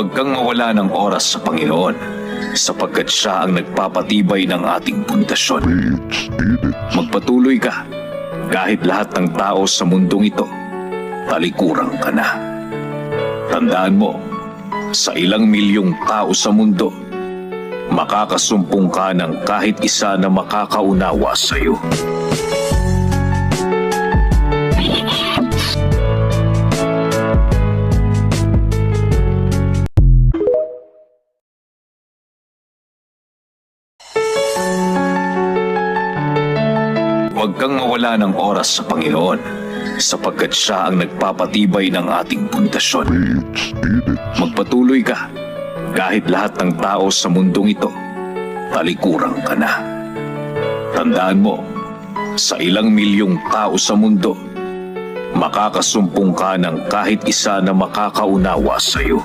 Huwag kang mawala ng oras sa Panginoon, sapagkat siya ang nagpapatibay ng ating pundasyon. Magpatuloy ka, kahit lahat ng tao sa mundong ito, talikuran ka na. Tandaan mo, sa ilang milyong tao sa mundo, makakasumpong ka ng kahit isa na makakaunawa sa iyo. Huwag kang mawala ng oras sa Panginoon, sapagkat siya ang nagpapatibay ng ating pundasyon. Magpatuloy ka, kahit lahat ng tao sa mundong ito, talikuran ka na. Tandaan mo, sa ilang milyong tao sa mundo, makakasumpong ka ng kahit isa na makakaunawa sa iyo.